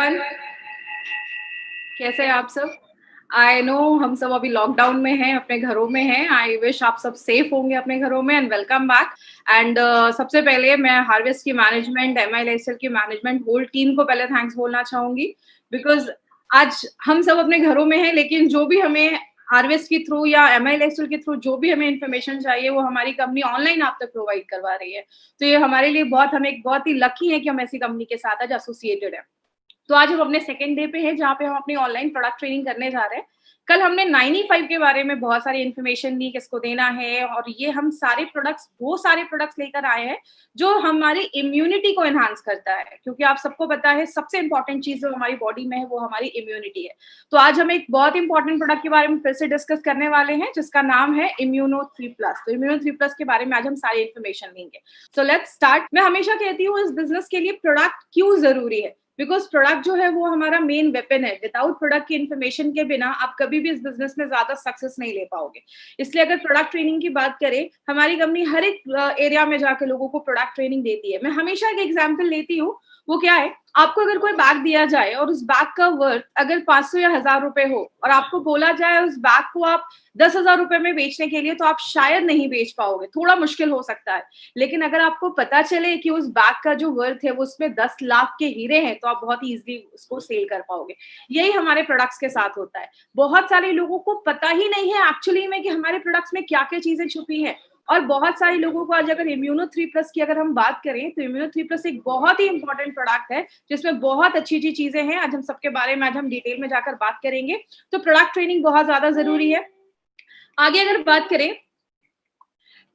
Everyone, कैसे हैं आप सब? आई नो हम सब अभी लॉकडाउन में हैं, अपने घरों में हैं। आई विश आप सब सेफ होंगे अपने घरों में एंड वेलकम बैक। एंड सबसे पहले मैं हार्वेस्ट की मैनेजमेंट, एमआई लाइफस्टाइल की मैनेजमेंट होल टीम को पहले थैंक्स बोलना चाहूंगी, बिकॉज आज हम सब अपने घरों में हैं, लेकिन जो भी हमें हार्वेस्ट के थ्रू या एमआई लाइफस्टाइल के थ्रू जो भी हमें इन्फॉर्मेशन चाहिए वो हमारी कंपनी ऑनलाइन आप तक प्रोवाइड करवा रही है। तो ये हमारे लिए हम एक बहुत ही लकी है कि हम ऐसी कंपनी के साथ आज एसोसिएटेड है। तो आज हम अपने सेकंड डे पे हैं जहाँ पे हम अपनी ऑनलाइन प्रोडक्ट ट्रेनिंग करने जा रहे हैं। कल हमने 95 के बारे में बहुत सारी इन्फॉर्मेशन दी, किसको देना है, और ये हम वो सारे प्रोडक्ट्स लेकर आए हैं जो हमारी इम्यूनिटी को एनहांस करता है, क्योंकि आप सबको पता है सबसे इंपॉर्टेंट चीज जो हमारी बॉडी में है वो हमारी इम्यूनिटी है। तो आज हम एक बहुत इंपॉर्टेंट प्रोडक्ट के बारे में फिर से डिस्कस करने वाले हैं जिसका नाम है इम्यूनो 3 प्लस। तो इम्यूनो 3 प्लस के बारे में आज हम सारी इन्फॉर्मेशन लेंगे। So let's start. मैं हमेशा कहती हूँ इस बिजनेस के लिए प्रोडक्ट क्यों जरूरी है, बिकॉज प्रोडक्ट जो है वो हमारा मेन वेपन है। विदाउट प्रोडक्ट की इन्फॉर्मेशन के बिना आप कभी भी इस बिजनेस में ज्यादा सक्सेस नहीं ले पाओगे। इसलिए अगर प्रोडक्ट ट्रेनिंग की बात करें, हमारी कंपनी हर एक एरिया में जाकर लोगों को प्रोडक्ट ट्रेनिंग देती है। मैं हमेशा एक एग्जाम्पल लेती हूँ, वो क्या है, आपको अगर कोई बैग दिया जाए और उस बैग का वर्थ अगर 500 या 1000 रुपए हो और आपको बोला जाए उस बैग को आप 10,000 रुपए में बेचने के लिए, तो आप शायद नहीं बेच पाओगे, थोड़ा मुश्किल हो सकता है। लेकिन अगर आपको पता चले कि उस बैग का जो वर्थ है वो उसमें 10 लाख के हीरे हैं, तो आप बहुत ही इजीली उसको सेल कर पाओगे। यही हमारे प्रोडक्ट्स के साथ होता है। बहुत सारे लोगों को पता ही नहीं है एक्चुअली में कि हमारे प्रोडक्ट्स में क्या क्या चीजें छुपी हैं। और बहुत सारे लोगों को आज अगर इम्यूनो 3 प्लस की अगर हम बात करें तो इम्यूनो 3 प्लस एक बहुत ही इंपॉर्टेंट प्रोडक्ट है जिसमें बहुत अच्छी अच्छी चीजें हैं। आज हम सबके बारे में आज हम डिटेल में जाकर बात करेंगे। तो प्रोडक्ट ट्रेनिंग बहुत ज्यादा जरूरी है। आगे अगर बात करें,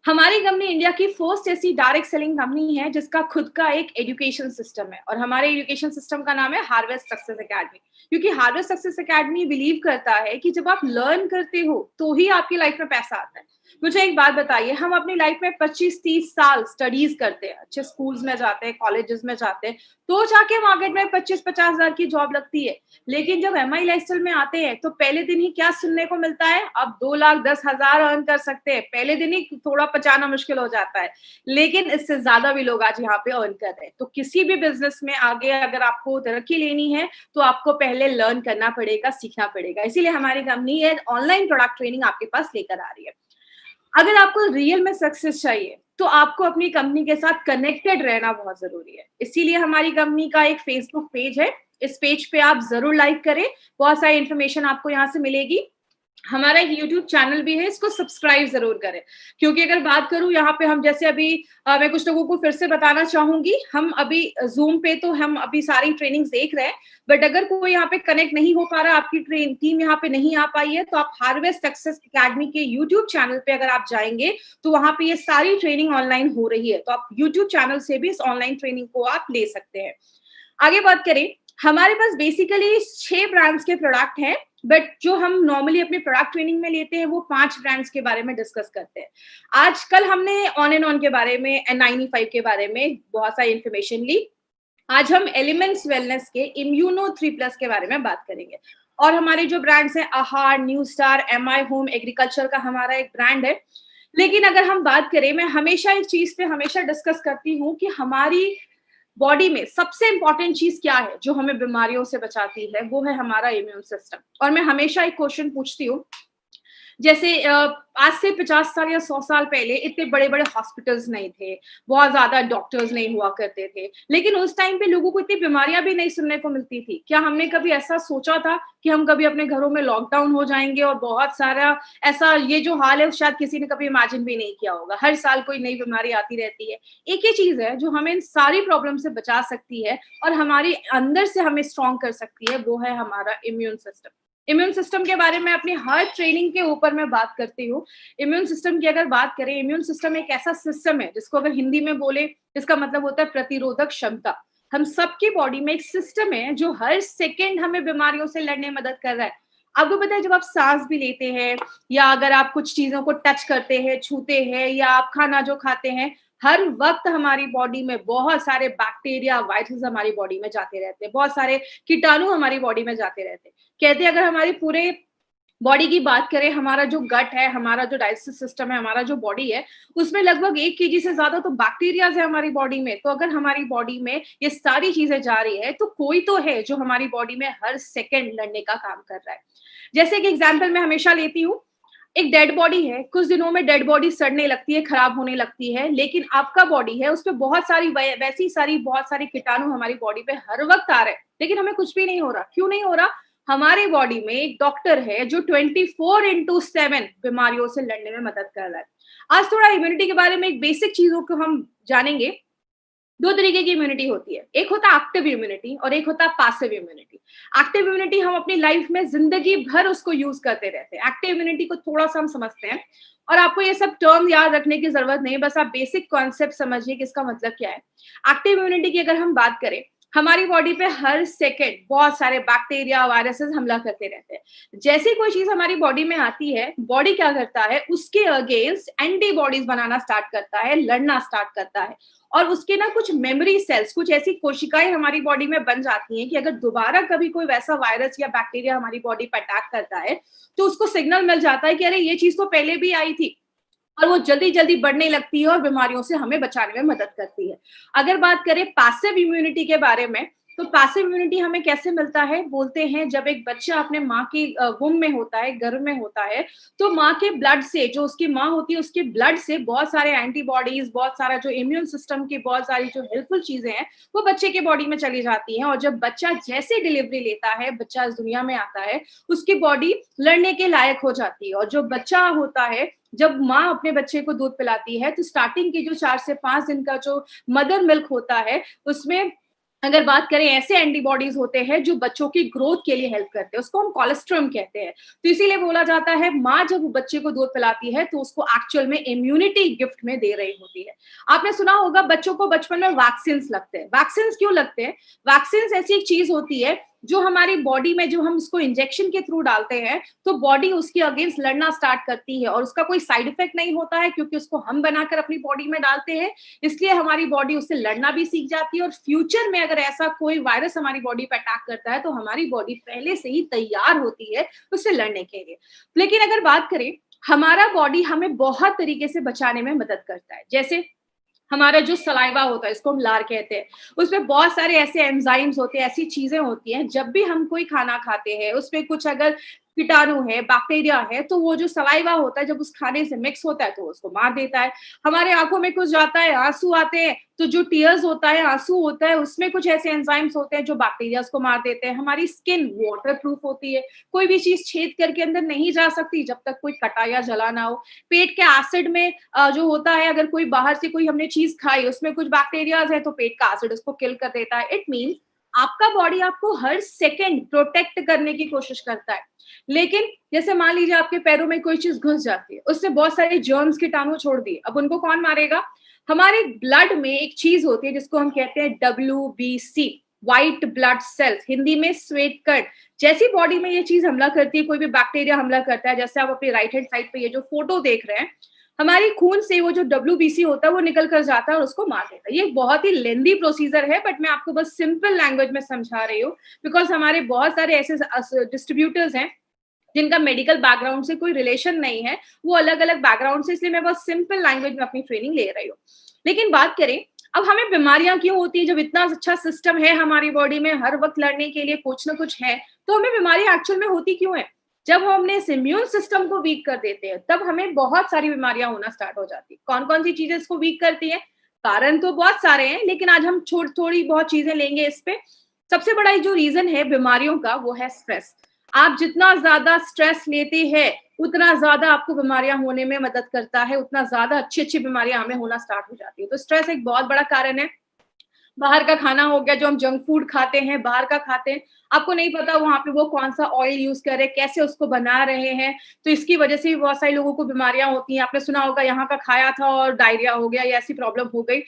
हमारी कंपनी इंडिया की फर्स्ट ऐसी डायरेक्ट सेलिंग कंपनी है जिसका खुद का एक एजुकेशन सिस्टम है, और हमारे एजुकेशन सिस्टम का नाम है हार्वेस्ट सक्सेस एकेडमी। क्योंकि हार्वेस्ट सक्सेस एकेडमी बिलीव करता है कि जब आप लर्न करते हो तो ही आपकी लाइफ में पैसा आता है। मुझे एक बात बताइए, हम अपनी लाइफ में 25-30 साल स्टडीज करते हैं, अच्छे स्कूल्स में जाते हैं, कॉलेजेस में जाते हैं, तो जाके मार्केट में 25-50 हजार की जॉब लगती है। लेकिन जब एमआई लाइफस्टाइल में आते हैं तो पहले दिन ही क्या सुनने को मिलता है, आप 2,10,000 अर्न कर सकते हैं। पहले दिन ही थोड़ा पचाना मुश्किल हो जाता है, लेकिन इससे ज्यादा भी लोग आज यहाँ पे अर्न कर रहे हैं। तो किसी भी बिजनेस में आगे अगर आपको तरक्की लेनी है तो आपको पहले लर्न करना पड़ेगा, सीखना पड़ेगा। इसीलिए हमारी कंपनी ये ऑनलाइन प्रोडक्ट ट्रेनिंग आपके पास लेकर आ रही है। अगर आपको रियल में सक्सेस चाहिए तो आपको अपनी कंपनी के साथ कनेक्टेड रहना बहुत जरूरी है। इसीलिए हमारी कंपनी का एक फेसबुक पेज है, इस पेज पे आप जरूर लाइक करें, बहुत सारी इन्फॉर्मेशन आपको यहाँ से मिलेगी। हमारा एक यूट्यूब चैनल भी है, इसको सब्सक्राइब जरूर करें। क्योंकि अगर बात करूं यहाँ पे हम जैसे अभी मैं कुछ लोगों को फिर से बताना चाहूंगी, हम अभी जूम पे तो हम अभी सारी ट्रेनिंग्स देख रहे हैं, बट अगर कोई यहाँ पे कनेक्ट नहीं हो पा रहा, आपकी टीम यहाँ पे नहीं आ पाई है, तो आप हार्वेस्ट सक्सेस एकेडमी के यूट्यूब चैनल पे अगर आप जाएंगे तो वहां पे ये सारी ट्रेनिंग ऑनलाइन हो रही है। तो आप यूट्यूब चैनल से भी इस ऑनलाइन ट्रेनिंग को आप ले सकते हैं। आगे बात करें, हमारे पास बेसिकली 6 ब्रांड्स के प्रोडक्ट हैं, बट जो हम नॉर्मली अपने प्रोडक्ट ट्रेनिंग में लेते हैं वो 5 ब्रांड्स के बारे में डिस्कस करते हैं। आजकल हमने ऑन एंड ऑन के बारे में, N95 के बारे में बहुत सारी इन्फॉर्मेशन ली। आज हम एलिमेंट्स वेलनेस के इम्यूनो 3 प्लस के बारे में बात करेंगे। और हमारे जो ब्रांड्स हैं, आहार, new star, MI home agriculture का हमारा एक ब्रांड है। लेकिन अगर हम बात करें, मैं हमेशा एक चीज पे हमेशा डिस्कस करती हूँ कि हमारी बॉडी में सबसे इंपॉर्टेंट चीज क्या है जो हमें बीमारियों से बचाती है, वो है हमारा इम्यून सिस्टम। और मैं हमेशा एक क्वेश्चन पूछती हूँ, जैसे आज से 50 साल या 100 साल पहले इतने बड़े बड़े हॉस्पिटल्स नहीं थे, बहुत ज्यादा डॉक्टर्स नहीं हुआ करते थे, लेकिन उस टाइम पे लोगों को इतनी बीमारियां भी नहीं सुनने को मिलती थी। क्या हमने कभी ऐसा सोचा था कि हम कभी अपने घरों में लॉकडाउन हो जाएंगे और बहुत सारा ऐसा, ये जो हाल है शायद किसी ने कभी इमेजिन भी नहीं किया होगा। हर साल कोई नई बीमारी आती रहती है। एक ही चीज है जो हमें इन सारी प्रॉब्लम से बचा सकती है और हमारी अंदर से हमें स्ट्रॉन्ग कर सकती है, वो है हमारा इम्यून सिस्टम। इम्यून सिस्टम के बारे में अपनी हर ट्रेनिंग के ऊपर मैं बात करती हूँ। इम्यून सिस्टम की अगर बात करें, इम्यून सिस्टम एक ऐसा सिस्टम है जिसको अगर हिंदी में बोले, इसका मतलब होता है प्रतिरोधक क्षमता। हम सबकी बॉडी में एक सिस्टम है जो हर सेकेंड हमें बीमारियों से लड़ने में मदद कर रहा है। आपको पता है, जब आप सांस भी लेते हैं या अगर आप कुछ चीजों को टच करते हैं, छूते हैं, या आप खाना जो खाते हैं, हर वक्त हमारी बॉडी में बहुत सारे बैक्टीरिया, वायरस हमारी बॉडी में जाते रहते हैं, बहुत सारे कीटाणु हमारी बॉडी में जाते रहते हैं। कहते हैं अगर हमारी पूरे बॉडी की बात करें, हमारा जो गट है, हमारा जो डाइजेस्टिव सिस्टम है, हमारा जो बॉडी है, उसमें लगभग 1 केजी से ज़्यादा तो बैक्टीरियाज़ है हमारी बॉडी में। तो अगर हमारी बॉडी में ये सारी चीज़ें जा रही है, तो कोई तो है जो हमारी बॉडी में हर सेकंड लड़ने का काम कर रहा है। जैसे कि एग्ज़ाम्पल मैं हमेशा लेती हूँ, एक डेड बॉडी है, कुछ दिनों में डेड बॉडी सड़ने लगती है, खराब होने लगती है, लेकिन आपका बॉडी है, उसपे बहुत सारी वैसी सारी बहुत सारे कीटाणु हमारी बॉडी पे हर वक़्त आ रहे हैं, लेकिन हमें कुछ भी नहीं हो रहा। क्यों नहीं हो रहा? हमारी बॉडी में एक डॉक्टर है जो 24/7 बीमारियों से लड़ने में मदद कर रहा है। आज थोड़ा इम्यूनिटी के बारे में एक बेसिक चीज़ों को हम जानेंगे। 2 तरीके की इम्यूनिटी होती है। एक होता है एक्टिव इम्यूनिटी और एक होता है पैसिव इम्यूनिटी। एक्टिव इम्यूनिटी हम अपनी लाइफ में ज़िंदगी भर उसको यूज़ करते रहते हैं। एक्टिव इम्यूनिटी को थोड़ा-सा हम समझते हैं और आपको ये सब टर्म याद रखने की ज़रूरत नहीं है, बस आप बेसिक कॉन्सेप्ट समझिए कि इसका मतलब क्या है। एक्टिव इम्यूनिटी की अगर हम बात करें, हमारी बॉडी पे हर सेकंड बहुत सारे बैक्टीरिया, वायरसेस हमला करते रहते हैं। जैसे कोई चीज़ हमारी बॉडी में आती है, बॉडी क्या करता है, उसके अगेंस्ट एंटीबॉडीज़ बनाना स्टार्ट करता है, लड़ना स्टार्ट करता है। और उसके ना कुछ मेमोरी सेल्स, कुछ ऐसी कोशिकाएं हमारी बॉडी में बन जाती हैं कि अगर दोबारा कभी कोई वैसा वायरस या बैक्टीरिया हमारी बॉडी पर अटैक करता है, तो उसको सिग्नल मिल जाता है कि अरे ये चीज तो पहले भी आई थी, और वो जल्दी जल्दी बढ़ने लगती है और बीमारियों से हमें बचाने में मदद करती है। अगर बात करें पैसिव इम्यूनिटी के बारे में, तो पैसिव इम्यूनिटी हमें कैसे मिलता है? बोलते हैं जब एक बच्चा अपने माँ की वुम में होता है, गर्भ में होता है, तो माँ के ब्लड से, जो उसकी माँ होती है उसके ब्लड से बहुत सारे एंटीबॉडीज, बहुत सारा जो इम्यून सिस्टम की बहुत सारी जो हेल्पफुल चीजें हैं, वो बच्चे के बॉडी में चली जाती हैं। और जब बच्चा जैसे डिलीवरी लेता है, बच्चा इस दुनिया में आता है, उसकी बॉडी लड़ने के लायक हो जाती है। और जो बच्चा होता है, जब माँ अपने बच्चे को दूध पिलाती है, तो स्टार्टिंग के जो 4 से 5 दिन का जो मदर मिल्क होता है, उसमें अगर बात करें ऐसे एंटीबॉडीज होते हैं जो बच्चों की ग्रोथ के लिए हेल्प करते हैं, उसको हम कोलेस्ट्रम कहते हैं। तो इसीलिए बोला जाता है माँ जब वो बच्चे को दूध पिलाती है तो उसको एक्चुअल में इम्यूनिटी गिफ्ट में दे रही होती है। आपने सुना होगा बच्चों को बचपन में वैक्सीन लगते हैं। वैक्सीन क्यों लगते हैं? वैक्सीन ऐसी एक चीज होती है जो हमारी बॉडी में, जो हम उसको इंजेक्शन के थ्रू डालते हैं, तो बॉडी उसके अगेंस्ट लड़ना स्टार्ट करती है और उसका कोई साइड इफेक्ट नहीं होता है, क्योंकि उसको हम बनाकर अपनी बॉडी में डालते हैं। इसलिए हमारी बॉडी उससे लड़ना भी सीख जाती है और फ्यूचर में अगर ऐसा कोई वायरस हमारी बॉडी पर अटैक करता है, तो हमारी बॉडी पहले से ही तैयार होती है उससे लड़ने के लिए। लेकिन अगर बात करें, हमारा बॉडी हमें बहुत तरीके से बचाने में मदद करता है। जैसे हमारा जो सलाइवा होता है, इसको हम लार कहते हैं, उसमें बहुत सारे ऐसे एंजाइम्स होते हैं, ऐसी चीजें होती हैं, जब भी हम कोई खाना खाते हैं उसमें कुछ अगर कीटाणु है, बैक्टीरिया है, तो वो जो सलाइवा होता है जब उस खाने से मिक्स होता है तो वो उसको मार देता है। हमारे आंखों में कुछ जाता है, आंसू आते हैं, तो जो टीयर्स होता है, आंसू होता है, उसमें कुछ ऐसे एंजाइम्स होते हैं जो बैक्टीरिया को मार देते हैं। हमारी स्किन वाटर प्रूफ होती है, कोई भी चीज छेद करके अंदर नहीं जा सकती जब तक कोई कटा या जला ना हो। पेट के एसिड में जो होता है, अगर कोई बाहर से कोई हमने चीज खाई, उसमें कुछ बैक्टीरियाज है, तो पेट का एसिड उसको किल कर देता है। इट मीन्स आपका बॉडी आपको हर सेकंड प्रोटेक्ट करने की कोशिश करता है। लेकिन जैसे मान लीजिए आपके पैरों में कोई चीज घुस जाती है, उससे बहुत सारे जर्म्स, कीटाणु छोड़ दिए, अब उनको कौन मारेगा? हमारे ब्लड में एक चीज होती है जिसको हम कहते हैं WBC, white blood cells, Hindi में श्वेत कण। जैसी बॉडी में ये चीज हमला करती है, कोई भी बैक्टीरिया हमला करता है, जैसे आप अपनी राइट हैंड साइड पे ये जो फोटो देख रहे हैं, हमारी खून से वो जो WBC होता है वो निकल कर जाता है और उसको मार देता है। ये बहुत ही लेंदी प्रोसीजर है, बट मैं आपको बस सिंपल लैंग्वेज में समझा रही हूँ, बिकॉज हमारे बहुत सारे ऐसे डिस्ट्रीब्यूटर्स हैं जिनका मेडिकल बैकग्राउंड से कोई रिलेशन नहीं है, वो अलग अलग बैकग्राउंड से, इसलिए मैं बहुत सिंपल लैंग्वेज में अपनी ट्रेनिंग ले रही हूँ। लेकिन बात करें, अब हमें बीमारियां क्यों होती है? जब इतना अच्छा सिस्टम है हमारी बॉडी में, हर वक्त लड़ने के लिए कुछ ना कुछ है, तो हमें बीमारियां एक्चुअल में होती क्यों है? जब हम अपने इस इम्यून सिस्टम को वीक कर देते हैं, तब हमें बहुत सारी बीमारियां होना स्टार्ट हो जाती है। कौन कौन सी चीजें इसको वीक करती है? कारण तो बहुत सारे हैं, लेकिन आज हम थोड़ी बहुत चीजें लेंगे इस पे। सबसे बड़ा जो रीजन है बीमारियों का, वो है स्ट्रेस। आप जितना ज्यादा स्ट्रेस लेते हैं, उतना ज्यादा आपको बीमारियां होने में मदद करता है, उतना ज्यादा अच्छी अच्छी बीमारियां हमें होना स्टार्ट हो जाती है। तो स्ट्रेस एक बहुत बड़ा कारण है। बाहर का खाना हो गया, जो हम जंक फूड खाते हैं, बाहर का खाते हैं, आपको नहीं पता वहां पे वो कौन सा ऑयल यूज कर रहे हैं, कैसे उसको बना रहे हैं, तो इसकी वजह से भी बहुत सारे लोगों को बीमारियां होती हैं। आपने सुना होगा यहाँ का खाया था और डायरिया हो गया या ऐसी प्रॉब्लम हो गई,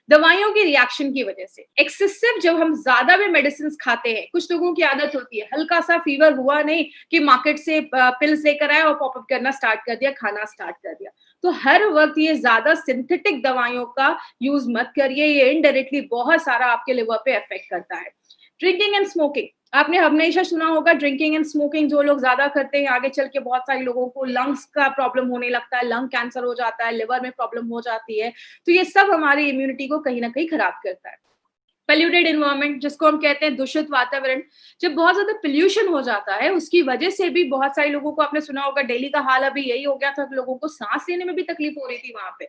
दवाइयों की रिएक्शन की वजह से। एक्सेसिव जब हम ज्यादा भी मेडिसिन खाते हैं, कुछ लोगों की आदत होती है, हल्का सा फीवर हुआ नहीं कि मार्केट से पिल्स लेकर आए और पॉपअप करना स्टार्ट कर दिया, खाना स्टार्ट कर दिया। तो हर वक्त ये ज्यादा सिंथेटिक दवाइयों का यूज मत करिए, ये इनडायरेक्टली बहुत सारा आपके लिवर पे इफेक्ट करता है। ड्रिंकिंग एंड स्मोकिंग, आपने हमेशा सुना होगा ड्रिंकिंग एंड स्मोकिंग जो लोग ज़्यादा करते हैं, आगे चल के बहुत सारे लोगों को लंग्स का प्रॉब्लम होने लगता है, लंग कैंसर हो जाता है, लिवर में प्रॉब्लम हो जाती है। तो ये सब हमारी इम्यूनिटी को कहीं न कहीं खराब करता है। पॉल्यूटेड एनवायरनमेंट जिसको हम कहते हैं दूषित वातावरण, जब बहुत ज़्यादा पॉल्यूशन हो जाता है, उसकी वजह से भी बहुत सारे लोगों को आपने सुना होगा दिल्ली का हाल अभी यही हो गया था कि लोगों को सांस लेने में भी तकलीफ हो रही थी वहाँ पे।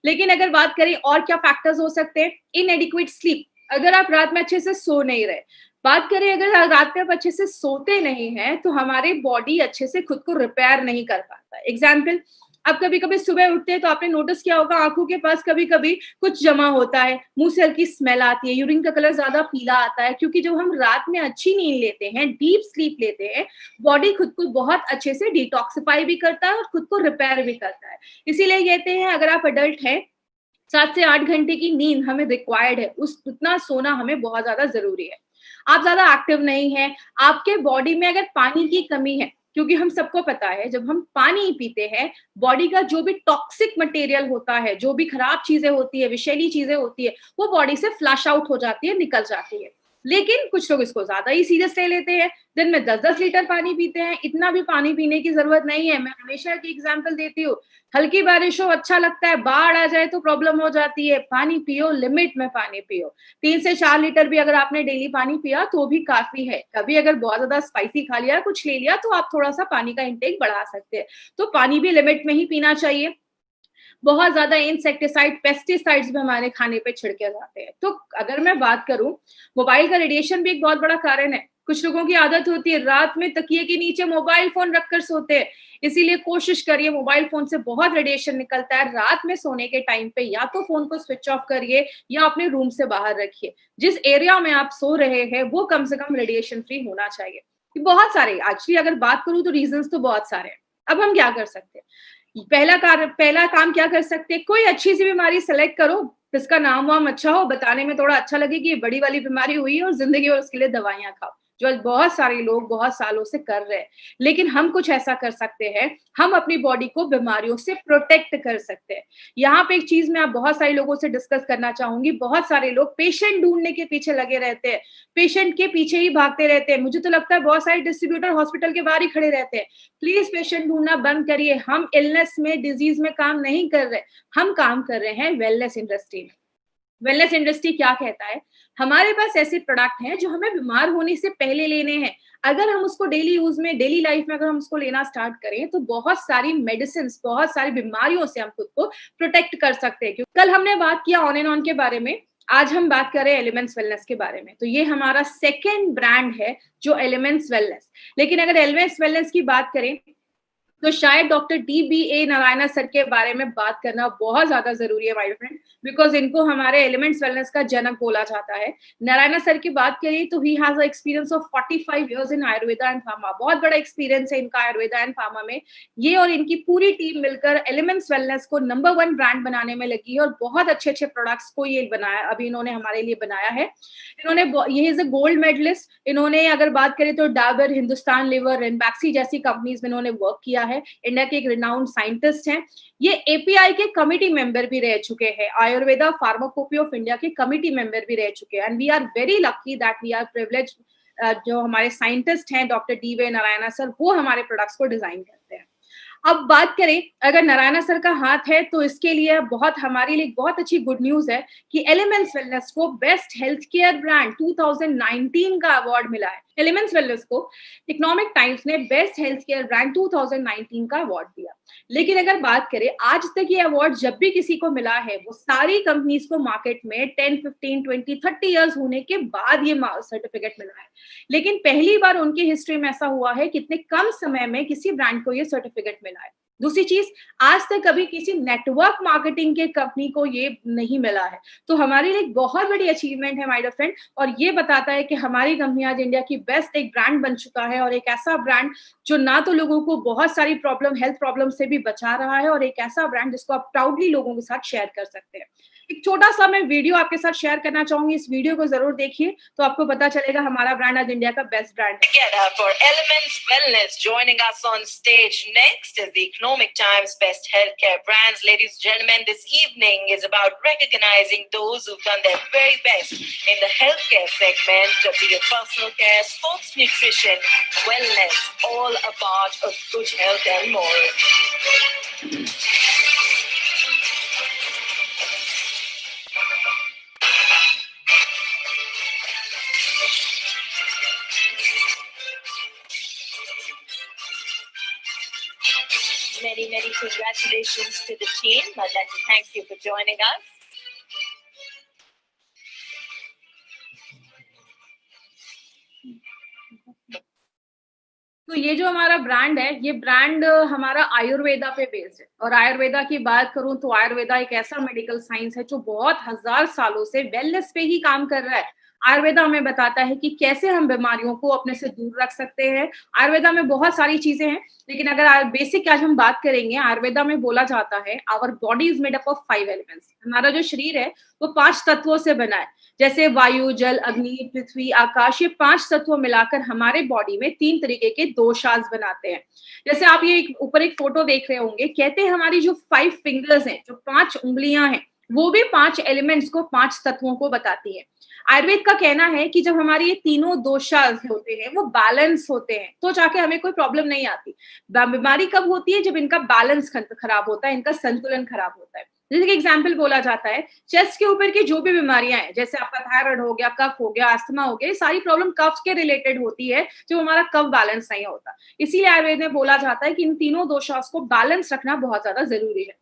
लेकिन अगर बात करें और क्या फैक्टर्स हो सकते हैं, इनएडिक्वेट स्लीप, अगर आप रात में अच्छे से सो नहीं रहे, बात करें अगर रात में आप अच्छे से सोते नहीं हैं, तो हमारी बॉडी अच्छे से खुद को रिपेयर नहीं कर पाता। एग्जाम्पल, आप कभी-कभी सुबह उठते हैं तो आपने नोटिस किया होगा आँखों के पास कभी-कभी कुछ जमा होता है, मुँह से हल्की स्मेल आती है, यूरिन का कलर ज़्यादा पीला आता है क्योंकि जब हम रात में अच्छी नींद लेते हैं, डीप स्लीप लेते हैं, बॉडी खुद को बहुत अच्छे से डिटॉक्सिफाई भी करता है और खुद को रिपेयर भी करता है। इसीलिए कहते हैं अगर आप एडल्ट हैं 7 से 8 घंटे की नींद हमें रिक्वायर्ड है, उस उतना सोना हमें बहुत ज़्यादा ज़रूरी है। आप ज़्यादा एक्टिव नहीं हैं, आपके बॉडी में अगर पानी की कमी है, क्योंकि हम सबको पता है जब हम पानी पीते हैं, बॉडी का जो भी टॉक्सिक मटेरियल होता है, जो भी खराब चीज़ें होती है, विषैली चीज़ें होती है, वो बॉडी से फ्लश आउट हो जाती है, निकल जाती है। लेकिन कुछ लोग इसको ज़्यादा ही सीरियस ले लेते हैं, दिन में 10-10 लीटर पानी पीते हैं, इतना भी पानी पीने की ज़रूरत नहीं है। मैं हमेशा एक एग्ज़ाम्पल देती हूँ, हल्की बारिश हो अच्छा लगता है, बाढ़ आ जाए तो प्रॉब्लम हो जाती है, पानी पियो, लिमिट में पानी पियो। 3 से 4 लीटर भी अगर आपने डेली पानी पिया तो भी काफ़ी है। कभी अगर बहुत ज़्यादा स्पाइसी खा लिया, कुछ ले लिया तो आप थोड़ा-सा पानी का इंटेक बढ़ा सकते हैं। तो पानी भी लिमिट में ही पीना चाहिए। बहुत ज़्यादा इंसेक्टिसाइड, पेस्टिसाइड्स भी हमारे खाने पे छिड़के जाते हैं। तो अगर मैं बात करूँ, मोबाइल का रेडिएशन भी एक बहुत बड़ा कारण है। कुछ लोगों की आदत होती है रात में तकिए के नीचे मोबाइल फ़ोन रखकर सोते हैं। इसीलिए कोशिश करिए, मोबाइल फ़ोन से बहुत रेडिएशन निकलता है। रात में सोने के टाइम पे या तो फ़ोन को स्विच ऑफ करिए या अपने रूम से बाहर रखिए। जिस एरिया में आप सो रहे हैं, वो कम से कम रेडिएशन फ्री होना चाहिए। बहुत सारे एक्चुअली अगर बात करूँ तो रीज़न्स तो बहुत सारे हैं। अब हम क्या कर सकते हैं? पहला काम क्या कर सकते हैं, कोई अच्छी-सी बीमारी सेलेक्ट करो, जिसका नाम-वाम अच्छा हो, बताने में थोड़ा अच्छा लगे कि ये बड़ी वाली बीमारी हुई है और ज़िंदगी भर उसके लिए दवाइयाँ खाओ, जो बहुत सारे लोग बहुत सालों से कर रहे हैं। लेकिन हम कुछ ऐसा कर सकते हैं, हम अपनी बॉडी को बीमारियों से प्रोटेक्ट कर सकते हैं। यहाँ पे एक चीज़ मैं आप बहुत सारे लोगों से डिस्कस करना चाहूँगी, बहुत सारे लोग पेशेंट ढूँढने के पीछे लगे रहते हैं, पेशेंट के पीछे ही भागते रहते हैं। मुझे तो लगता है बहुत सारे डिस्ट्रीब्यूटर हॉस्पिटल के बाहर ही खड़े रहते हैं। प्लीज पेशेंट ढूंढना बंद करिए। हम इलनेस में, डिजीज में काम नहीं कर रहे, हम काम कर रहे हैं वेलनेस इंडस्ट्री में। वेलनेस इंडस्ट्री क्या कहता है, हमारे पास ऐसे प्रोडक्ट हैं जो हमें बीमार होने से पहले लेने हैं। अगर हम उसको डेली यूज में, डेली लाइफ में अगर हम उसको लेना स्टार्ट करें तो बहुत सारी मेडिसिन, बहुत सारी बीमारियों से हम खुद को प्रोटेक्ट कर सकते हैं। क्योंकि कल हमने बात किया ऑन एंड ऑन के बारे में, आज हम बात कर रहे हैं एलिमेंट्स वेलनेस के बारे में। तो ये हमारा सेकेंड ब्रांड है जो एलिमेंट्स वेलनेस। लेकिन अगर एलिमेंट्स वेलनेस की बात करें तो शायद डॉक्टर डी.बी.ए. नारायण सर के बारे में बात करना बहुत ज़्यादा ज़रूरी है माय फ्रेंड, बिकॉज़ इनको हमारे एलिमेंट्स वेलनेस का जनक बोला जाता है। नारायण सर की बात करें तो he has a experience of 45 years in Ayurveda and pharma. बहुत बड़ा एक्सपीरियंस है इनका आयुर्वेदा एंड फार्मा में। ये और इनकी पूरी टीम मिलकर एलिमेंट्स वेलनेस को नंबर 1 ब्रांड बनाने में लगी है और बहुत अच्छे-अच्छे प्रोडक्ट्स को ये बनाया, अभी इन्होंने हमारे लिए बनाया है। ये इज़ अ गोल्ड मेडलिस्ट। इन्होंने अगर बात करें तो डाबर, हिंदुस्तान लीवर, रेनबैक्सी जैसी कंपनीज़ में इन्होंने वर्क किया है। इंडिया के एक रिनाउंड साइंटिस्ट हैं। ये एपीआई के कमिटी मेंबर भी रह चुके हैं, आयुर्वेदा फार्माकोपी ऑफ इंडिया के कमिटी मेंबर भी रह चुके हैं। And we are very lucky that we are privileged, जो हमारे साइंटिस्ट हैं डॉक्टर डी.वी. नारायण सर, वो हमारे प्रोडक्ट्स को डिजाइन करते हैं। अब बात करें, अगर नारायण सर का हाथ है तो इसके लिए बहुत, हमारे लिए बहुत अच्छी गुड न्यूज़ है कि एलिमेंट्स वेलनेस को बेस्ट हेल्थ केयर ब्रांड 2019 का अवार्ड मिला है। एलिमेंट्स वेलनेस को इकोनॉमिक टाइम्स ने बेस्ट हेल्थ केयर ब्रांड 2019 का अवार्ड दिया। लेकिन अगर बात करें, आज तक ये अवार्ड जब भी किसी को मिला है, वो सारी कंपनीज को मार्केट में 10, 15, 20, 30 इयर्स होने के बाद ये सर्टिफिकेट मिला है। लेकिन पहली बार उनकी हिस्ट्री में ऐसा हुआ है कि इतने कम समय में किसी ब्रांड को ये सर्टिफिकेट मिला है। दूसरी चीज, आज तक कभी किसी नेटवर्क मार्केटिंग के कंपनी को ये नहीं मिला है। तो हमारे लिए एक बहुत बड़ी अचीवमेंट है माय डियर फ्रेंड, और ये बताता है कि हमारी कंपनी आज इंडिया की बेस्ट एक ब्रांड बन चुका है, और एक ऐसा ब्रांड जो ना तो लोगों को बहुत सारी प्रॉब्लम, हेल्थ प्रॉब्लम से भी बचा रहा है, और एक ऐसा ब्रांड जिसको आप प्राउडली लोगों के साथ शेयर कर सकते हैं। एक छोटा-सा मैं वीडियो आपके साथ शेयर करना चाहूँगी, इस वीडियो को ज़रूर देखिए, तो आपको पता चलेगा हमारा ब्रांड आज इंडिया का बेस्ट ब्रांड है। Together for Elements Wellness, joining us on stage next is the Economic Times Best Healthcare Brands. Ladies and gentlemen, this evening is about recognizing those who've done their very best in the healthcare segment, be it personal care, sports nutrition, wellness, all a part of good health and more. Many congratulations to the team. I'd like to thank you for joining us. तो ये जो हमारा brand है, ये brand हमारा आयुर्वेदा पे based है और आयुर्वेदा की बात करूँ तो आयुर्वेदा एक ऐसा मेडिकल साइंस है जो बहुत हज़ार सालों से वेलनेस पे ही काम कर रहा है। आयुर्वेदा हमें बताता है कि कैसे हम बीमारियों को अपने से दूर रख सकते हैं। आयुर्वेदा में बहुत सारी चीज़ें हैं, लेकिन अगर बेसिक आज हम बात करेंगे, आयुर्वेदा में बोला जाता है our body is made up of 5 elements. हमारा जो शरीर है, वो 5 तत्वों से बना है। जैसे वायु, जल, अग्नि, पृथ्वी, आकाश, ये 5 तत्व मिलाकर हमारे बॉडी में 3 तरीके के दोषास बनाते हैं। जैसे आप ये ऊपर एक फोटो देख रहे होंगे, कहते हैं हमारी जो 5 फिंगर्स हैं, जो 5 उँगलियां हैं, वो भी 5 एलिमेंट्स को, 5 तत्वों को बताती हैं। आयुर्वेद का कहना है कि जब हमारी ये तीनों दोषास होते हैं, वो बैलेंस होते हैं, तो जाके हमें कोई प्रॉब्लम नहीं आती। बीमारी कब होती है? जब इनका बैलेंस खराब होता है, इनका संतुलन खराब होता है। जैसे कि एग्जाम्पल बोला जाता है, चेस्ट के ऊपर की जो भी बीमारियां हैं, जैसे आपका थायराइड हो गया, कफ हो गया, अस्थमा हो गया, ये सारी प्रॉब्लम कफ के रिलेटेड होती है, जो हमारा कफ बैलेंस नहीं होता। इसीलिए आयुर्वेद में बोला जाता है कि इन तीनों दोषास को बैलेंस रखना बहुत ज्यादा जरूरी है।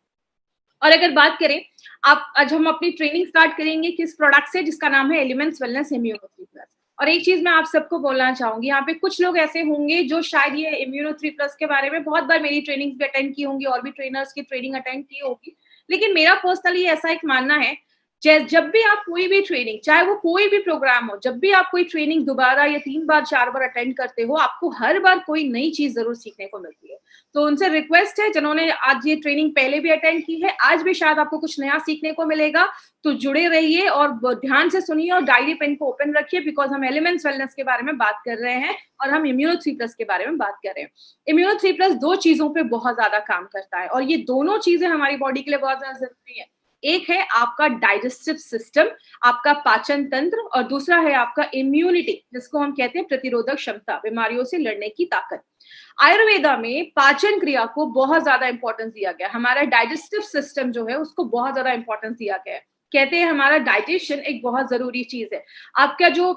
और अगर बात करें, आप आज हम अपनी ट्रेनिंग स्टार्ट करेंगे किस प्रोडक्ट से, जिसका नाम है एलिमेंट्स वेलनेस इम्यूनो 3 प्लस। और एक चीज मैं आप सबको बोलना चाहूंगी, यहाँ पे कुछ लोग ऐसे होंगे जो शायद ये इम्यूनो 3 प्लस के बारे में बहुत बार मेरी ट्रेनिंग भी अटेंड की होंगी और भी ट्रेनर्स की ट्रेनिंग अटेंड की होगी, लेकिन मेरा पर्सनली ऐसा एक मानना है, जब भी आप कोई भी ट्रेनिंग, चाहे वो कोई भी प्रोग्राम हो, जब भी आप कोई ट्रेनिंग दोबारा या 3 बार 4 बार अटेंड करते हो, आपको हर बार कोई नई चीज जरूर सीखने को मिलती है। तो उनसे रिक्वेस्ट है, जिन्होंने आज ये ट्रेनिंग पहले भी अटेंड की है, आज भी शायद आपको कुछ नया सीखने को मिलेगा, तो जुड़े रहिए और ध्यान से सुनिए और डायरी पेन को ओपन रखिए, बिकॉज हम एलिमेंट्स वेलनेस के बारे में बात कर रहे हैं और हम इम्यूनो 3 प्लस के बारे में बात कर रहे हैं। इम्यूनो 3 प्लस 2 चीजों पे बहुत ज्यादा काम करता है और ये दोनों चीजें हमारी बॉडी के लिए बहुत ज्यादा जरूरी है। एक है आपका डाइजेस्टिव सिस्टम, आपका पाचन तंत्र, और दूसरा है आपका इम्यूनिटी, जिसको हम कहते हैं प्रतिरोधक क्षमता, बीमारियों से लड़ने की ताकत। आयुर्वेदा में पाचन क्रिया को बहुत ज्यादा इंपॉर्टेंस दिया गया। हमारा डाइजेस्टिव सिस्टम जो है उसको बहुत ज्यादा इंपॉर्टेंस दिया गया है। कहते हैं हमारा डाइजेशन एक बहुत जरूरी चीज है। आपका जो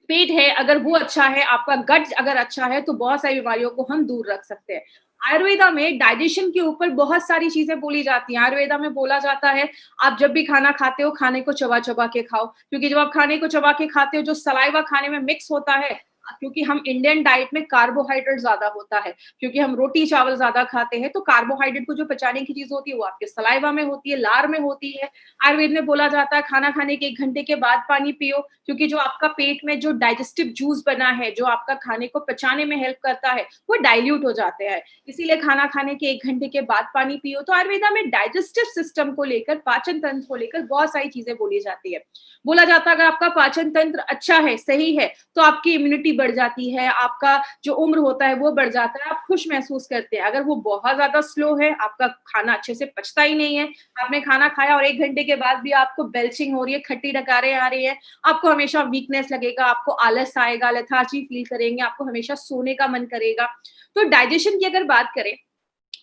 पेट है अगर वो अच्छा है, आपका गट अगर अच्छा है, तो बहुत सारी बीमारियों को हम दूर रख सकते हैं। आयुर्वेदा में डाइजेशन के ऊपर बहुत सारी चीजें बोली जाती हैं। आयुर्वेदा में बोला जाता है, आप जब भी खाना खाते हो, खाने को चबा चबा के खाओ, क्योंकि जब आप खाने को चबा के खाते हो, जो सलाइवा खाने में मिक्स होता है, क्योंकि हम इंडियन डाइट में कार्बोहाइड्रेट ज्यादा होता है, क्योंकि हम रोटी चावल ज्यादा खाते हैं, तो कार्बोहाइड्रेट को जो पचाने की चीज होती है वो आपके सलाइवा में होती है, लार में होती है। आयुर्वेद में बोला जाता है खाना खाने के 1 घंटे के बाद पानी पियो, क्योंकि जो आपका पेट में जो डाइजेस्टिव जूस बना है, जो आपका खाने को पचाने में हेल्प करता है, वो डाइल्यूट हो जाते हैं, इसीलिए खाना खाने के 1 घंटे के बाद पानी पियो। तो आयुर्वेदा में डाइजेस्टिव सिस्टम को लेकर, पाचन तंत्र को लेकर बहुत सारी चीजें बोली जाती है। बोला जाता है अगर आपका पाचन तंत्र अच्छा है, सही है, तो आपकी इम्यूनिटी बढ़ जाती है, आपका जो उम्र होता है वो बढ़ जाता है, आप खुश महसूस करते हैं। अगर वो बहुत ज्यादा स्लो है, आपका खाना अच्छे से पचता ही नहीं है, आपने खाना खाया और 1 घंटे के बाद भी आपको बेल्चिंग हो रही है, खट्टी डकारें आ रही है, आपको हमेशा वीकनेस लगेगा, आपको आलस आएगा, लेथार्जी फील करेंगे, आपको हमेशा सोने का मन करेगा। तो डाइजेशन की अगर बात करें,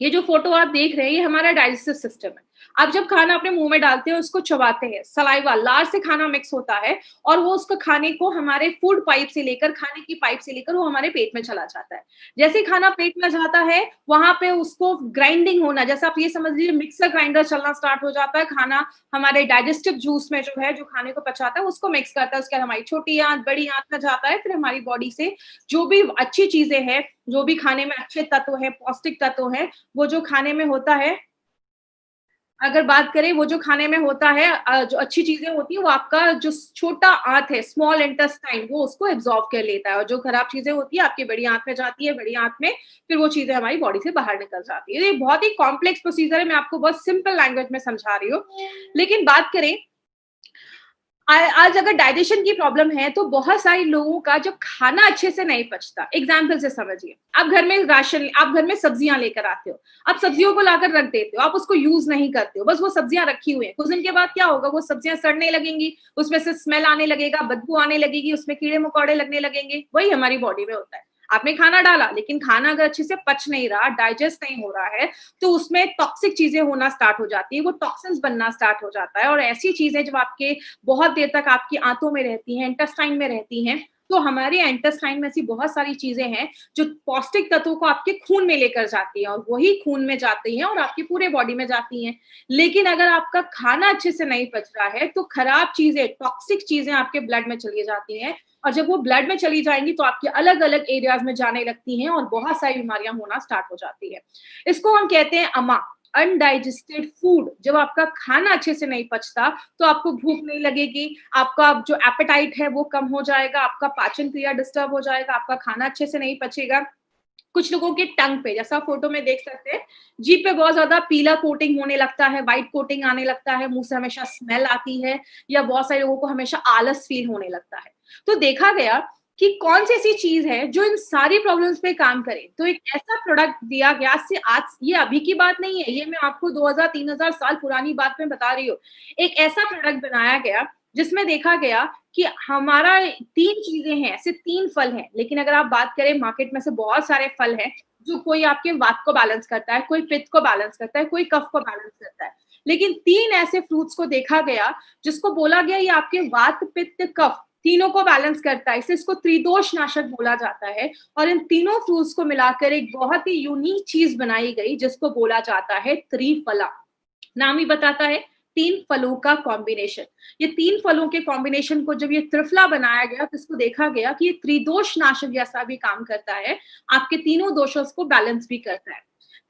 ये जो फोटो आप देख रहे हैं, ये हमारा डाइजेस्टिव सिस्टम है। आप जब खाना अपने मुंह में डालते हैं, उसको चबाते हैं, सलाइवा, लार से खाना मिक्स होता है और वो उसको खाने को हमारे फूड पाइप से लेकर, खाने की पाइप से लेकर वो हमारे पेट में चला जाता है। जैसे ही खाना पेट में जाता है, वहां पे उसको ग्राइंडिंग होना, जैसे आप ये समझ लीजिए मिक्सर ग्राइंडर चलना स्टार्ट हो जाता है। खाना हमारे डाइजेस्टिव जूस में जो है, जो खाने को पचाता है, उसको मिक्स करता है। उसके बाद हमारी छोटी आंत, बड़ी आंत में जाता है, फिर हमारी बॉडी से जो भी अच्छी चीजें हैं, जो भी खाने में अच्छे तत्व है, पौष्टिक तत्व है, वो जो खाने में होता है, अगर बात करें वो जो खाने में होता है जो अच्छी चीज़ें होती हैं वो आपका जो छोटा आँत है, स्मॉल इंटेस्टाइन, वो उसको एब्ज़ॉर्ब कर लेता है और जो खराब चीज़ें होती हैं आपकी बड़ी आँत में जाती है, बड़ी आँत में फिर वो चीज़ें हमारी बॉडी से बाहर निकल जाती है। ये बहुत ही कॉम्प्लेक्स प्रोसीजर है, मैं आपको बहुत सिंपल लैंग्वेज में समझा रही हूँ। लेकिन बात करें आज अगर डाइजेशन की प्रॉब्लम है तो बहुत सारे लोगों का जब खाना अच्छे से नहीं पचता, एग्जाम्पल से समझिए, आप घर में सब्जियां लेकर आते हो, आप सब्जियों को लाकर रख देते हो, आप उसको यूज नहीं करते हो, बस वो सब्जियां रखी हुई हैं, कुछ दिन के बाद क्या होगा, वो सब्जियां सड़ने लगेंगी, उसमें से स्मेल आने लगेगा, बदबू आने लगेगी, उसमें कीड़े मकोड़े लगने लगेंगे। वही हमारी बॉडी में होता है। आपने खाना डाला लेकिन खाना अगर अच्छे से पच नहीं रहा, डाइजेस्ट नहीं हो रहा है, तो उसमें टॉक्सिक चीजें होना स्टार्ट हो जाती है, वो टॉक्सिन्स बनना स्टार्ट हो जाता है। और ऐसी चीजें जब आपके बहुत देर तक आपकी आंतों में रहती हैं, इंटेस्टाइन में रहती हैं, तो हमारे इंटेस्टाइन में ऐसी बहुत सारी चीजें हैं जो पौष्टिक तत्वों को आपके खून में लेकर जाती हैं और वही खून में जाती हैं और आपकी पूरे बॉडी में जाती हैं। लेकिन अगर आपका खाना अच्छे से नहीं पच रहा है तो खराब चीजें, टॉक्सिक चीजें आपके ब्लड में चली जाती हैं और जब वो ब्लड में चली जाएंगी तो आपके अलग अलग एरियाज में जाने लगती हैं और बहुत सारी बीमारियां होना स्टार्ट हो जाती है। इसको हम कहते हैं अमा, अनडाइजेस्टेड फूड। जब आपका खाना अच्छे से नहीं पचता तो आपको भूख नहीं लगेगी, आपका जो एपेटाइट है वो कम हो जाएगा, आपका पाचन क्रिया डिस्टर्ब हो जाएगा, आपका खाना अच्छे से नहीं पचेगा। कुछ लोगों के टंग पे, जैसा फोटो में देख सकते हैं, जीभ पे बहुत ज्यादा पीला कोटिंग होने लगता है, व्हाइट कोटिंग आने लगता है, मुंह से हमेशा स्मेल आती है, या बहुत सारे लोगों को हमेशा आलस फील होने लगता है। तो देखा गया कि कौन सी ऐसी चीज है जो इन सारी प्रॉब्लम्स पे काम करे, तो एक ऐसा प्रोडक्ट दिया गया, से आज, ये अभी की बात नहीं है, ये मैं आपको 2000-3000 साल पुरानी बात में बता रही हूँ। एक ऐसा प्रोडक्ट बनाया गया जिसमें देखा गया कि हमारा 3 चीजें हैं, ऐसे 3 फल हैं, लेकिन अगर आप बात करें मार्केट में से बहुत सारे फल हैं, जो कोई आपके वात को बैलेंस करता है, कोई पित्त को बैलेंस करता है, कोई कफ को बैलेंस करता है। लेकिन 3 ऐसे फ्रूट्स को देखा गया जिसको बोला गया ये आपके वात, पित्त, कफ तीनों को बैलेंस करता है, इसे इसको त्रिदोष नाशक बोला जाता है। और इन तीनों फ्रूट्स को मिलाकर एक बहुत ही यूनिक चीज बनाई गई जिसको बोला जाता है त्रिफला। नाम ही बताता है, 3 फलों का कॉम्बिनेशन। ये 3 फलों के कॉम्बिनेशन को जब ये त्रिफला बनाया गया तो इसको देखा गया कि ये त्रिदोष नाशक जैसा भी काम करता है, आपके तीनों दोषों को बैलेंस भी करता है।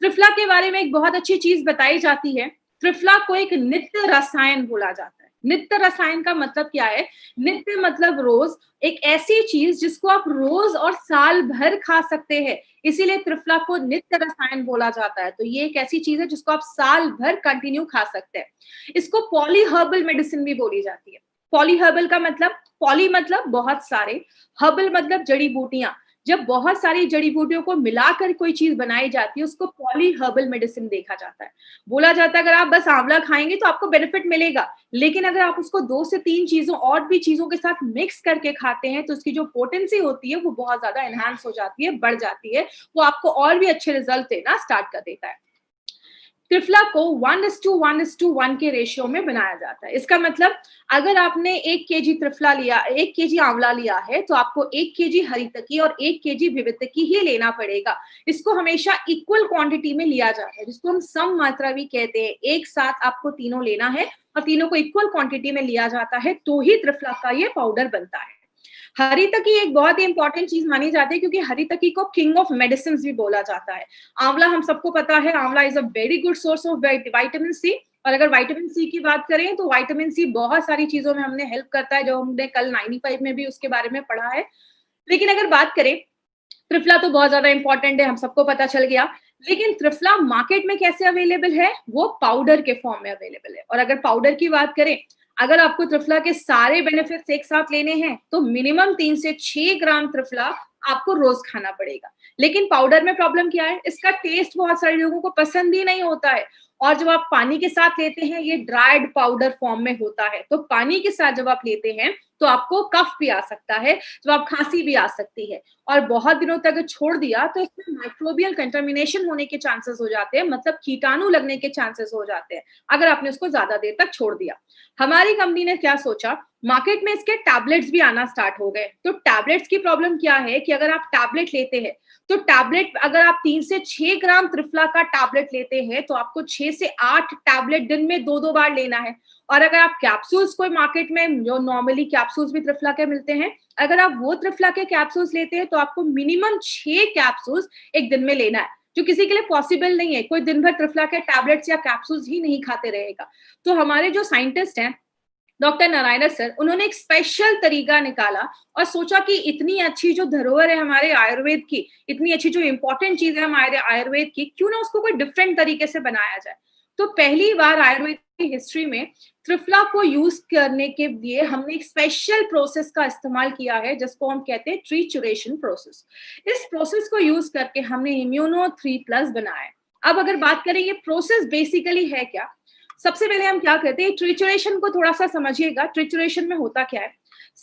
त्रिफला के बारे में एक बहुत अच्छी चीज बताई जाती है, त्रिफला को एक नित्य रसायन बोला जाता है। नित्य रसायन का मतलब क्या है? नित्य मतलब रोज, एक ऐसी चीज जिसको आप रोज और साल भर खा सकते हैं, इसीलिए त्रिफला को नित्य रसायन बोला जाता है। तो ये एक ऐसी चीज है जिसको आप साल भर कंटिन्यू खा सकते हैं। इसको पॉली हर्बल मेडिसिन भी बोली जाती है। पॉली हर्बल का मतलब, पॉली मतलब बहुत सारे, हर्बल मतलब जड़ी बूटियां। जब बहुत सारी जड़ी बूटियों को मिलाकर कोई चीज बनाई जाती है उसको पॉली हर्बल मेडिसिन देखा जाता है। बोला जाता है अगर आप बस आंवला खाएंगे तो आपको बेनिफिट मिलेगा, लेकिन अगर आप उसको 2 से 3 चीजों और भी चीजों के साथ मिक्स करके खाते हैं तो उसकी जो पोटेंसी होती है वो बहुत ज्यादा एनहांस हो जाती है, बढ़ जाती है, वो आपको और भी अच्छे रिजल्ट देना स्टार्ट कर देता है। त्रिफला को 1:1:1 के रेशियो में बनाया जाता है। इसका मतलब अगर आपने 1 केजी त्रिफला लिया, 1 केजी आंवला लिया है तो आपको 1 केजी हरितकी और 1 केजी विवितकी ही लेना पड़ेगा। इसको हमेशा इक्वल क्वांटिटी में लिया जाता है, जिसको हम सम मात्रा भी कहते हैं। एक साथ आपको तीनों लेना है और तीनों को इक्वल क्वांटिटी में लिया जाता है तो ही त्रिफला का ये पाउडर बनता है। हरितकी एक बहुत ही इंपॉर्टेंट चीज मानी जाती है क्योंकि हरितकी को किंग ऑफ मेडिसिन भी बोला जाता है। आंवला हम सबको पता है, amla is a very good source of vitamin C. और अगर विटामिन सी की बात करें तो विटामिन सी बहुत सारी चीजों में हमने हेल्प करता है, जो हमने कल 95 में भी उसके बारे में पढ़ा है। लेकिन अगर बात करें, त्रिफला तो बहुत ज्यादा इंपॉर्टेंट है, हम सबको पता चल गया। लेकिन त्रिफला मार्केट में कैसे अवेलेबल है? वो पाउडर के फॉर्म में अवेलेबल है। और अगर पाउडर की बात करें, अगर आपको त्रिफला के सारे बेनिफिट्स एक साथ लेने हैं तो मिनिमम 3 से 6 ग्राम त्रिफला आपको रोज खाना पड़ेगा। लेकिन पाउडर में प्रॉब्लम क्या है? इसका टेस्ट बहुत सारे लोगों को पसंद ही नहीं होता है और जब आप पानी के साथ लेते हैं ये ड्राइड पाउडर फॉर्म में होता है, तो पानी के साथ जब आप लेते हैं तो आपको कफ भी आ सकता है, जब आप खांसी भी आ सकती है। और बहुत दिनों तक छोड़ दिया तो इसमें माइक्रोबियल कंटामिनेशन होने के चांसेस हो जाते हैं, मतलब कीटाणु लगने के चांसेस हो जाते हैं अगर आपने उसको ज्यादा देर तक छोड़ दिया। हमारी कंपनी ने क्या सोचा, मार्केट में इसके टैबलेट्स भी आना स्टार्ट हो गए। तो टैबलेट्स की प्रॉब्लम क्या है कि अगर आप टैबलेट लेते हैं तो टैबलेट, अगर आप 3 से 6 ग्राम त्रिफला का टैबलेट लेते हैं तो आपको 6 से 8 टैबलेट दिन में 2-2 बार लेना है। और अगर आप कैप्सूल्स, कोई मार्केट में जो नॉर्मली कैप्सूल्स भी त्रिफला के मिलते हैं, अगर आप वो त्रिफला के कैप्सूल्स लेते हैं तो आपको मिनिमम 6 कैप्सूल्स एक दिन में लेना है। जो किसी के लिए पॉसिबल नहीं है। कोई दिन भर त्रिफला के टैबलेट्स या कैप्सूल्स ही नहीं खाते रहेगा। तो हमारे जो साइंटिस्ट हैं, डॉक्टर नारायण सर, उन्होंने एक स्पेशल तरीका निकाला और सोचा कि इतनी अच्छी जो धरोहर है हमारे आयुर्वेद की, इतनी अच्छी जो इंपॉर्टेंट चीज है हमारे आयुर्वेद की, क्यों ना उसको कोई डिफरेंट तरीके से बनाया जाए। तो पहली बार आयुर्वेद की हिस्ट्री में त्रिफला को यूज करने के लिए हमने एक स्पेशल प्रोसेस का इस्तेमाल किया है, जिसको हम कहते हैं ट्रीचुरेशन प्रोसेस। इस प्रोसेस को यूज करके हमने इम्यूनो 3+ बनाया। अब अगर बात करें ये प्रोसेस बेसिकली है क्या, सबसे पहले हम क्या करते हैं, ट्रिचुरेशन को थोड़ा सा समझिएगा। ट्रिचुरेशन में होता क्या है,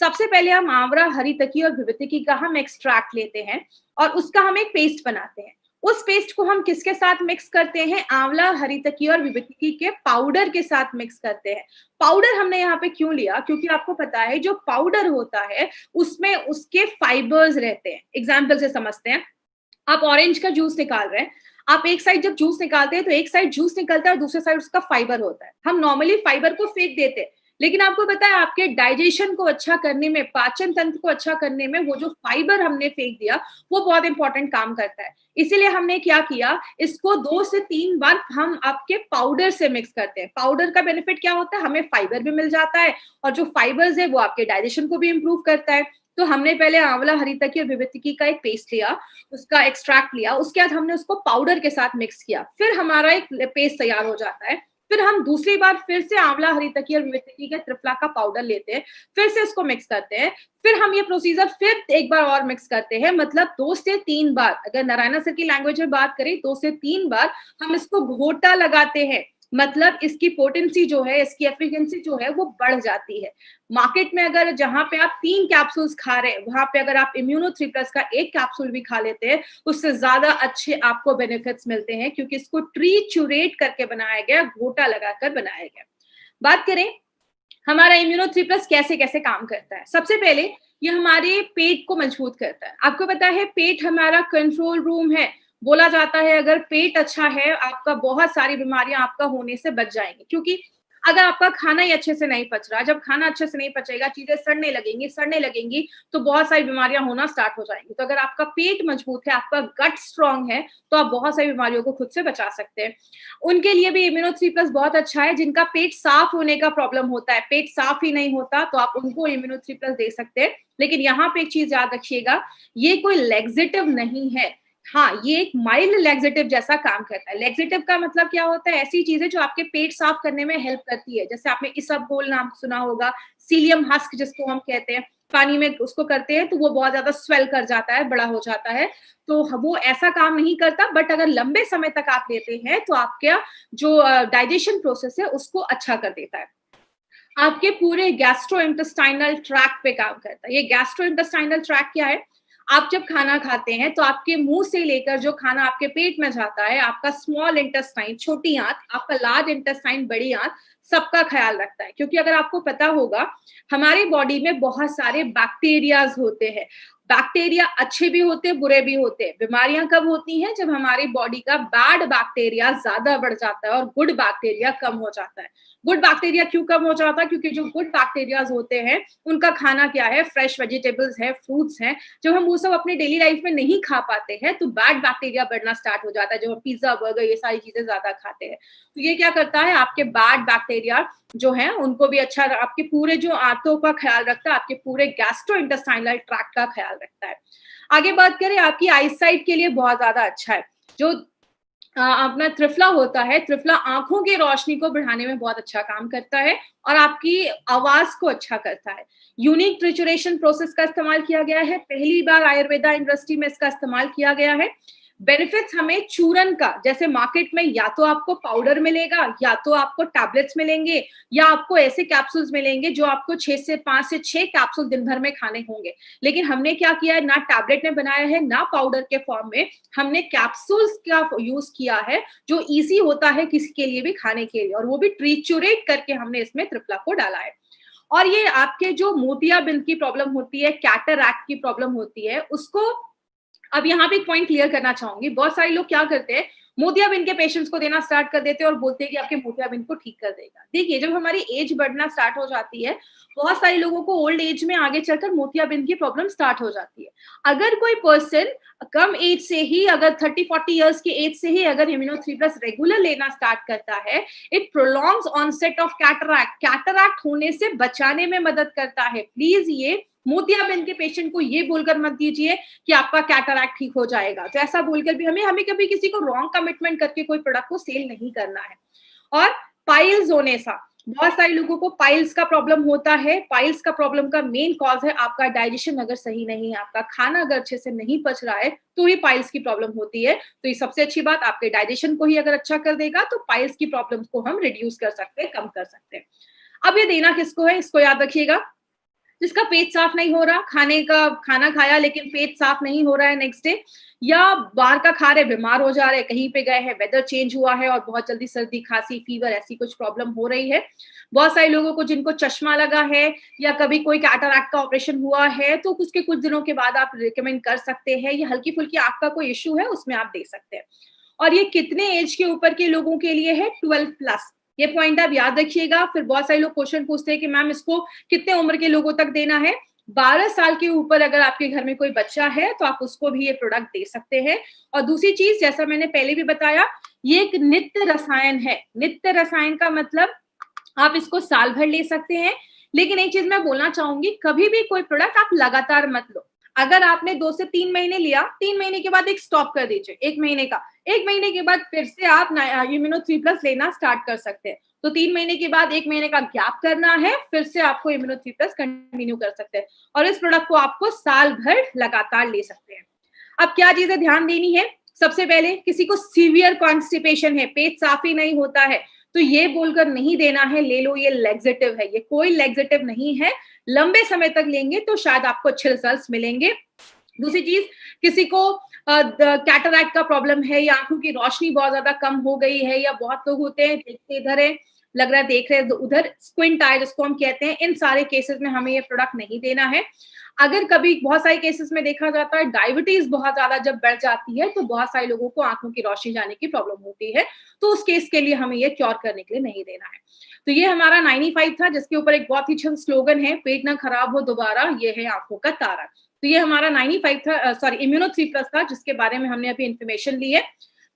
सबसे पहले हम आंवला, हरितकी और विवितिकी का हम एक्सट्रैक्ट लेते हैं और उसका हम एक पेस्ट बनाते हैं। उस पेस्ट को हम किसके साथ मिक्स करते हैं, आंवला, हरितकी और विवितिकी के पाउडर के साथ मिक्स करते हैं। पाउडर हमने यहाँ पे क्यों लिया, क्योंकि आपको पता है जो पाउडर होता है उसमें उसके फाइबर्स रहते हैं। एग्जाम्पल से समझते हैं, आप ऑरेंज का जूस निकाल रहे हैं, आप एक साइड जब जूस निकालते हैं तो एक साइड जूस निकलता है और दूसरे साइड उसका फाइबर होता है। हम नॉर्मली फाइबर को फेंक देते हैं, लेकिन आपको पता है आपके डाइजेशन को अच्छा करने में, पाचन तंत्र को अच्छा करने में वो जो फाइबर हमने फेंक दिया वो बहुत इंपॉर्टेंट काम करता है। इसीलिए हमने क्या किया, इसको 2 से 3 बार हम आपके पाउडर से मिक्स करते हैं। पाउडर का बेनिफिट क्या होता है, हमें फाइबर भी मिल जाता है और जो फाइबर्स है वो आपके डाइजेशन को भी इंप्रूव करता है। तो हमने पहले आंवला, हरितकी और विवितिकी का एक पेस्ट लिया, उसका एक्सट्रैक्ट लिया, उसके बाद हमने उसको पाउडर के साथ मिक्स किया, फिर हमारा एक पेस्ट तैयार हो जाता है। फिर हम दूसरी बार फिर से आंवला, हरितकी और विवितिकी का त्रिफला का पाउडर लेते हैं, फिर से उसको मिक्स करते हैं, फिर हम ये प्रोसीजर फिर एक बार और मिक्स करते हैं। मतलब 2 से 3 बार, अगर नारायण सर की लैंग्वेज में बात करें 2 से 3 बार हम इसको घोटा लगाते हैं। मतलब इसकी पोटेंसी जो है, इसकी एफिशिएंसी जो है वो बढ़ जाती है। मार्केट में अगर जहां पे आप 3 कैप्सूल्स खा रहे हैं, वहां पे अगर आप इम्यूनो 3+ का एक कैप्सूल भी खा लेते हैं, उससे ज्यादा अच्छे आपको बेनिफिट्स मिलते हैं, क्योंकि इसको ट्रीचुरेट करके बनाया गया, घोटा लगाकर बनाया गया। बात करें हमारा इम्यूनो 3+ कैसे कैसे काम करता है, सबसे पहले ये हमारे पेट को मजबूत करता है। आपको पता है पेट हमारा कंट्रोल रूम है। बोला जाता है अगर पेट अच्छा है, आपका बहुत सारी बीमारियां आपका होने से बच जाएंगी, क्योंकि अगर आपका खाना ही अच्छे से नहीं पच रहा, जब खाना अच्छे से नहीं पचेगा, चीजें सड़ने लगेंगी तो बहुत सारी बीमारियां होना स्टार्ट हो जाएंगी। तो अगर आपका पेट मजबूत है, आपका गट स्ट्रांग है, तो आप बहुत सारी बीमारियों को खुद से बचा सकते हैं। उनके लिए भी इम्यूनो 3+ बहुत अच्छा है, जिनका पेट साफ होने का प्रॉब्लम होता है, पेट साफ ही नहीं होता, तो आप उनको इम्यूनो 3+ दे सकते हैं। लेकिन यहाँ पे एक चीज याद रखिएगा, ये कोई लेग्जेटिव नहीं है। हाँ, ये एक माइल्ड लेग्जेटिव जैसा काम करता है। लेग्जेटिव का मतलब क्या होता है, ऐसी चीजें जो आपके पेट साफ करने में हेल्प करती है। जैसे आपने इसबगोल नाम सुना होगा, सीलियम हस्क जिसको हम कहते हैं, पानी में उसको करते हैं तो वो बहुत ज्यादा स्वेल कर जाता है, बड़ा हो जाता है, तो वो ऐसा काम नहीं करता। बट अगर लंबे समय तक आप लेते हैं तो आपका जो डाइजेशन प्रोसेस है उसको अच्छा कर देता है, आपके पूरे गैस्ट्रो इंटेस्टाइनल ट्रैक पे काम करता है। ये गैस्ट्रो इंटेस्टाइनल ट्रैक क्या है, आप जब खाना खाते हैं तो आपके मुंह से लेकर जो खाना आपके पेट में जाता है, आपका स्मॉल इंटेस्टाइन, छोटी आंत, आपका लार्ज इंटेस्टाइन, बड़ी आंत, सबका ख्याल रखता है। क्योंकि अगर आपको पता होगा हमारी बॉडी में बहुत सारे बैक्टीरियाज होते हैं। बैक्टीरिया अच्छे भी होते हैं, बुरे भी होते हैं। बीमारियां कब होती हैं, जब हमारी बॉडी का बैड बैक्टीरिया ज्यादा बढ़ जाता है और गुड बैक्टीरिया कम हो जाता है। गुड बैक्टीरिया क्यों कम हो जाता है, क्योंकि जो गुड बैक्टीरियाज होते हैं उनका खाना क्या है, फ्रेश वेजिटेबल्स है, फ्रूट्स हैं। जब हम वो सब अपनी डेली लाइफ में नहीं खा पाते हैं तो बैड बैक्टीरिया बढ़ना स्टार्ट हो जाता है। जो हम पिज्जा, बर्गर, ये सारी चीजें ज्यादा खाते हैं, तो ये क्या करता है, आपके बैड बैक्टीरिया जो है उनको भी अच्छा, आपके पूरे जो आंतों का ख्याल रखता है, आपके पूरे गैस्ट्रो इंटेस्टाइनल ट्रैक्ट का ख्याल रखता है। आगे बात करें, आपकी आईसाइट के लिए बहुत ज्यादा अच्छा है। जो अपना त्रिफला होता है, त्रिफला आंखों की रोशनी को बढ़ाने में बहुत अच्छा काम करता है और आपकी आवाज को अच्छा करता है। यूनिक ट्रिचुरेशन प्रोसेस का इस्तेमाल किया गया है, पहली बार आयुर्वेदा इंडस्ट्री में इसका इस्तेमाल किया गया है। बेनिफिट्स हमें चूरन का, जैसे मार्केट में या तो आपको पाउडर मिलेगा, या तो आपको टैबलेट्स मिलेंगे, या आपको ऐसे कैप्सूल्स मिलेंगे जो आपको 5 से 6 कैप्सूल दिन भर में खाने होंगे। लेकिन हमने क्या किया है, ना टैबलेट में बनाया है ना पाउडर के फॉर्म में, हमने कैप्सूल्स का यूज किया है जो इजी होता है किसी के लिए भी खाने के लिए, और वो भी ट्रीचुरेट करके हमने इसमें त्रिफला को डाला है। और ये आपके जो मोतियाबिंद की प्रॉब्लम होती है, कैटरैक्ट की प्रॉब्लम होती है, उसको अब यहाँ पे एक पॉइंट क्लियर करना चाहूंगी। बहुत सारे लोग क्या करते हैं, मोतियाबिंद के पेशेंट्स को देना स्टार्ट कर देते हैं और बोलते हैं कि आपके मोतियाबिंद को ठीक कर देगा। देखिए, जब हमारी एज बढ़ना स्टार्ट हो जाती है, बहुत सारे लोगों को ओल्ड एज में आगे चलकर मोतियाबिंद की प्रॉब्लम स्टार्ट हो जाती है। अगर कोई पर्सन कम एज से ही, अगर 30-40 इयर्स की एज से ही अगर इम्यूनो 3+ रेगुलर लेना स्टार्ट करता है, it prolongs onset of cataract, cataract होने से बचाने में मदद करता है। प्लीज ये मोतियाबिंद के पेशेंट को ये बोलकर मत दीजिए कि आपका कैटरैक्ट ठीक हो जाएगा। तो ऐसा बोलकर भी हमें हमें कभी किसी को रॉन्ग कमिटमेंट करके कोई प्रोडक्ट को सेल नहीं करना है। और पाइल्स होने सा, बहुत सारे लोगों को पाइल्स का प्रॉब्लम होता है। पाइल्स का प्रॉब्लम का मेन कॉज है आपका डाइजेशन अगर सही नहीं है, आपका खाना अगर अच्छे से नहीं पच रहा है, तो ही पाइल्स की प्रॉब्लम होती है। तो ये सबसे अच्छी बात, आपके डाइजेशन को ही अगर अच्छा कर देगा तो पाइल्स की प्रॉब्लम को हम रिड्यूस कर सकते हैं, कम कर सकते हैं। अब ये देना किसको है, इसको याद रखिएगा। जिसका पेट साफ नहीं हो रहा, खाना खाया लेकिन पेट साफ नहीं हो रहा है नेक्स्ट डे, या बाहर का खा रहे, बीमार हो जा रहे, कहीं पे गए हैं, वेदर चेंज हुआ है और बहुत जल्दी सर्दी, खांसी, फीवर ऐसी कुछ प्रॉब्लम हो रही है। बहुत सारे लोगों को जिनको चश्मा लगा है या कभी कोई कैटरैक्ट का ऑपरेशन हुआ है, तो उसके कुछ दिनों के बाद आप रिकमेंड कर सकते हैं। ये हल्की फुल्की आंख का कोई इश्यू है, उसमें आप दे सकते हैं। और ये कितने एज के ऊपर के लोगों के लिए है, 12+। ये पॉइंट आप याद रखिएगा। फिर बहुत सारे लोग क्वेश्चन पूछते हैं कि मैम इसको कितने उम्र के लोगों तक देना है। 12 साल के ऊपर अगर आपके घर में कोई बच्चा है तो आप उसको भी ये प्रोडक्ट दे सकते हैं। और दूसरी चीज, जैसा मैंने पहले भी बताया, ये एक नित्य रसायन है। नित्य रसायन का मतलब आप इसको साल भर ले सकते हैं। लेकिन एक चीज मैं बोलना चाहूंगी, कभी भी कोई प्रोडक्ट आप लगातार मत लो। अगर आपने 2 से 3 महीने लिया, 3 महीने के बाद एक स्टॉप कर दीजिए, 1 महीने का। 1 महीने के बाद फिर से आप इम्यूनो 3+ लेना स्टार्ट कर सकते हैं। तो 3 महीने के बाद 1 महीने का गैप करना है, फिर से आपको इम्यूनो 3+ कंटिन्यू कर सकते हैं। और इस प्रोडक्ट को आपको साल भर लगातार ले सकते हैं। अब क्या चीजें ध्यान देनी है, सबसे पहले किसी को सीवियर कॉन्स्टिपेशन है, पेट साफ ही नहीं होता है, तो ये बोलकर नहीं देना है ले लो ये लैक्सेटिव है। ये कोई लैक्सेटिव नहीं है। लंबे समय तक लेंगे तो शायद आपको अच्छे रिजल्ट्स मिलेंगे। दूसरी चीज, किसी को कैटरैक्ट का प्रॉब्लम है या आंखों की रोशनी बहुत ज्यादा कम हो गई है, या बहुत लोग होते हैं देखते इधर है, लग रहा है देख रहे हैं उधर, स्क्विंट आई जिसको हम कहते हैं, इन सारे केसेस में हमें ये प्रोडक्ट नहीं देना है। अगर कभी बहुत सारे केसेस में देखा जाता है डायबिटीज बहुत ज्यादा जब बढ़ जाती है, तो बहुत सारे लोगों को आंखों की रोशनी जाने की प्रॉब्लम होती है, तो उस केस के लिए हमें ये क्योर करने के लिए नहीं देना है। तो ये हमारा 95 था, जिसके ऊपर एक बहुत ही अच्छा स्लोगन है, पेट ना खराब हो दोबारा, ये है आंखों का तारा। तो ये हमारा 95 था, सॉरी इम्यूनो 3+ था, जिसके बारे में हमने अभी इन्फॉर्मेशन ली है।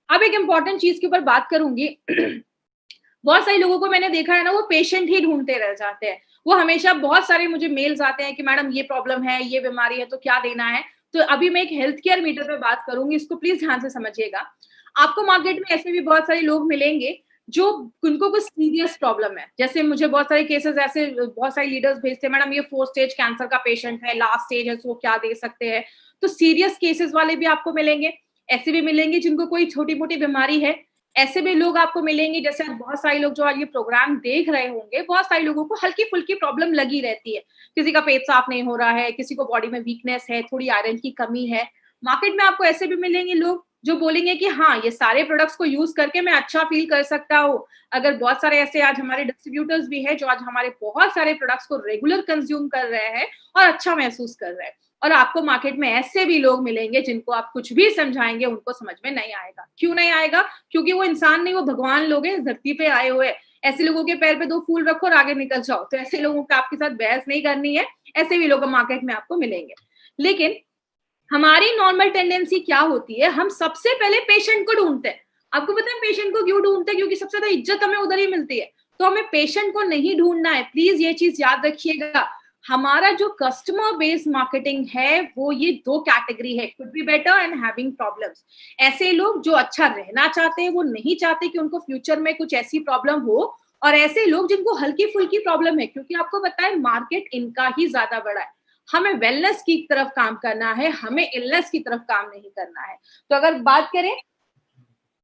अब एक इंपॉर्टेंट चीज के ऊपर बात करूंगी। बहुत सारे लोगों को मैंने देखा है ना, वो पेशेंट ही ढूंढते रह जाते हैं। वो हमेशा, बहुत सारे मुझे मेल्स आते हैं कि मैडम ये प्रॉब्लम है, ये बीमारी है, तो क्या देना है। तो अभी मैं एक हेल्थ केयर मीटर पे बात करूंगी, इसको प्लीज ध्यान से समझिएगा। आपको मार्केट में ऐसे भी बहुत सारे लोग मिलेंगे जो, उनको कुछ सीरियस प्रॉब्लम है। जैसे मुझे बहुत सारे केसेस ऐसे, बहुत सारे लीडर्स भेजते हैं, मैडम ये 4 स्टेज कैंसर का पेशेंट है, लास्ट स्टेज है, तो क्या दे सकते हैं। तो सीरियस केसेस वाले भी आपको मिलेंगे। ऐसे भी मिलेंगे जिनको कोई छोटी मोटी बीमारी है। ऐसे भी लोग आपको मिलेंगे, जैसे बहुत सारे लोग जो आज ये प्रोग्राम देख रहे होंगे, बहुत सारे लोगों को हल्की फुल्की प्रॉब्लम लगी रहती है। किसी का पेट साफ नहीं हो रहा है, किसी को बॉडी में वीकनेस है, थोड़ी आयरन की कमी है। मार्केट में आपको ऐसे भी मिलेंगे लोग जो बोलेंगे कि हाँ, ये सारे प्रोडक्ट्स को यूज करके मैं अच्छा फील कर सकता हूँ। अगर बहुत सारे ऐसे आज हमारे डिस्ट्रीब्यूटर्स भी हैं जो आज हमारे बहुत सारे प्रोडक्ट्स को रेगुलर कंज्यूम कर रहे हैं और अच्छा महसूस कर रहे हैं। और आपको मार्केट में ऐसे भी लोग मिलेंगे जिनको आप कुछ भी समझाएंगे उनको समझ में नहीं आएगा। क्यों नहीं आएगा? क्योंकि वो इंसान नहीं, वो भगवान लोग हैं, इस धरती पे आए हुए। ऐसे लोगों के पैर पे 2 फूल रखो और आगे निकल जाओ। तो ऐसे लोगों को आपके साथ बहस नहीं करनी है। ऐसे भी लोग मार्केट में आपको मिलेंगे। लेकिन हमारी नॉर्मल टेंडेंसी क्या होती है, हम सबसे पहले पेशेंट को ढूंढते हैं। आपको पता है पेशेंट को क्यों ढूंढते हैं? क्योंकि सबसे ज्यादा इज्जत हमें उधर ही मिलती है। तो हमें पेशेंट को नहीं ढूंढना है, प्लीज ये चीज याद रखिएगा। हमारा जो कस्टमर बेस्ड मार्केटिंग है वो ये 2 कैटेगरी है, could be better and having problems. ऐसे लोग जो अच्छा रहना चाहते हैं, वो नहीं चाहते कि उनको फ्यूचर में कुछ ऐसी प्रॉब्लम हो, और ऐसे लोग जिनको हल्की फुल्की प्रॉब्लम है, क्योंकि आपको पता है मार्केट इनका ही ज्यादा बड़ा है। हमें वेलनेस की तरफ काम करना है, हमें इलनेस की तरफ काम नहीं करना है। तो अगर बात करें,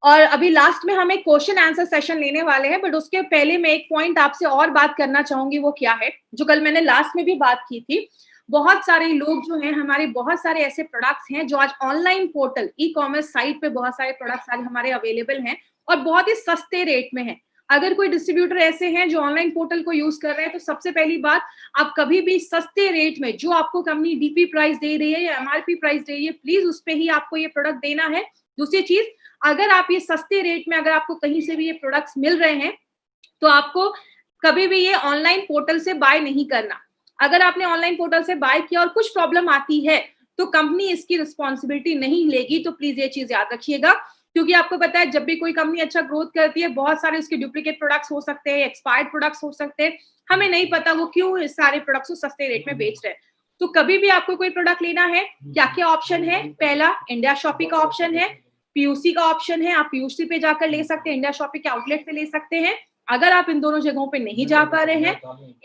और अभी लास्ट में हम एक क्वेश्चन आंसर सेशन लेने वाले हैं, बट उसके पहले मैं एक पॉइंट आपसे और बात करना चाहूंगी। वो क्या है, जो कल मैंने लास्ट में भी बात की थी। बहुत सारे लोग जो हैं, हमारे बहुत सारे ऐसे प्रोडक्ट्स हैं जो आज online portal, e commerce site पे बहुत सारे प्रोडक्ट्स आज हमारे अवेलेबल हैं और बहुत ही सस्ते रेट में है। अगर कोई डिस्ट्रीब्यूटर ऐसे हैं जो ऑनलाइन पोर्टल को यूज कर रहे हैं, तो सबसे पहली बात, आप कभी भी सस्ते रेट में, जो आपको कंपनी डीपी प्राइस दे रही है या एमआरपी प्राइस दे रही है, प्लीज उस पर ही आपको ये प्रोडक्ट देना है। दूसरी चीज, अगर आप ये सस्ते रेट में अगर आपको कहीं से भी ये प्रोडक्ट्स मिल रहे हैं, तो आपको कभी भी ये ऑनलाइन पोर्टल से बाय नहीं करना। अगर आपने ऑनलाइन पोर्टल से बाय किया और कुछ प्रॉब्लम आती है, तो कंपनी इसकी रिस्पॉन्सिबिलिटी नहीं लेगी, तो प्लीज ये चीज याद रखिएगा। क्योंकि आपको पता है जब भी कोई कंपनी अच्छा ग्रोथ करती है, बहुत सारे उसके डुप्लीकेट प्रोडक्ट्स हो सकते हैं, एक्सपायर्ड प्रोडक्ट्स हो सकते हैं, हमें नहीं पता वो क्यों इस सारे प्रोडक्ट्स को सस्ते रेट में बेच रहे हैं। तो कभी भी आपको कोई प्रोडक्ट लेना है, क्या क्या ऑप्शन है? पहला, इंडिया शॉपी का ऑप्शन है, पीयूसी का ऑप्शन है, आप पीयूसी पे जाकर ले सकते हैं, इंडिया शॉपी के आउटलेट से ले सकते हैं। अगर आप इन दोनों जगहों पे नहीं जा पा रहे हैं,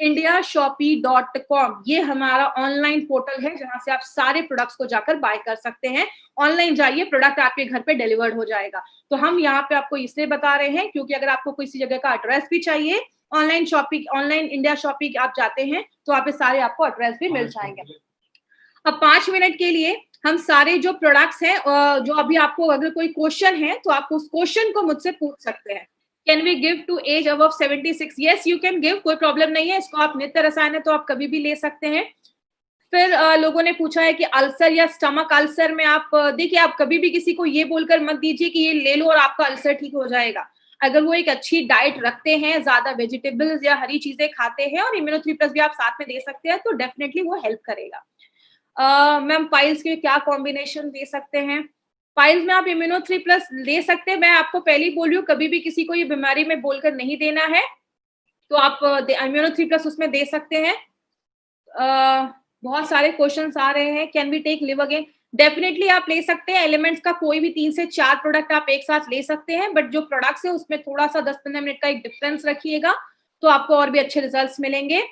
indiashopee.com ये हमारा ऑनलाइन पोर्टल है जहां से आप सारे प्रोडक्ट्स को जाकर बाय कर सकते हैं। ऑनलाइन जाइए, प्रोडक्ट आपके घर पे डिलीवर्ड हो जाएगा। तो हम यहाँ पे आपको इसलिए बता रहे हैं क्योंकि अगर आपको किसी जगह का एड्रेस भी चाहिए, online shopping, online India shopping आप जाते हैं तो आप सारे आपको एड्रेस भी मिल जाएंगे। अब 5 मिनट के लिए हम सारे जो प्रोडक्ट्स हैं, जो अभी आपको अगर कोई क्वेश्चन है तो आप उस क्वेश्चन को मुझसे पूछ सकते हैं। Can we give to age above 76? Yes you can give, कोई प्रॉब्लम नहीं है। इसको आप नित्य रसायन है तो आप कभी भी ले सकते हैं। फिर लोगों ने पूछा है कि अल्सर या स्टमक अल्सर में आप देखिए, आप कभी भी किसी को ये बोलकर मत दीजिए कि ये ले लो और आपका अल्सर ठीक हो जाएगा। अगर वो एक अच्छी डाइट रखते हैं, ज्यादा वेजिटेबल्स या हरी चीजें खाते हैं और इम्यूनो 3+ भी आप साथ में दे सकते हैं, तो डेफिनेटली वो हेल्प करेगा। मैम पाइल्स के क्या कॉम्बिनेशन दे सकते हैं? पाइल्स में आप इम्यूनो 3+ ले सकते हैं। मैं आपको पहले ही बोल रही हूँ, कभी भी किसी को ये बीमारी में बोलकर नहीं देना है, तो आप इम्यूनो 3+ उसमें दे सकते हैं। बहुत सारे क्वेश्चंस आ रहे हैं, can we take Liv again? Definitely आप ले सकते हैं। एलिमेंट्स का कोई भी 3 से 4 प्रोडक्ट आप एक साथ ले सकते हैं, बट जो प्रोडक्ट्स है उसमें थोड़ा सा 10-15 मिनट का एक डिफरेंस रखिएगा, तो आपको और भी अच्छे रिजल्ट्स मिलेंगे।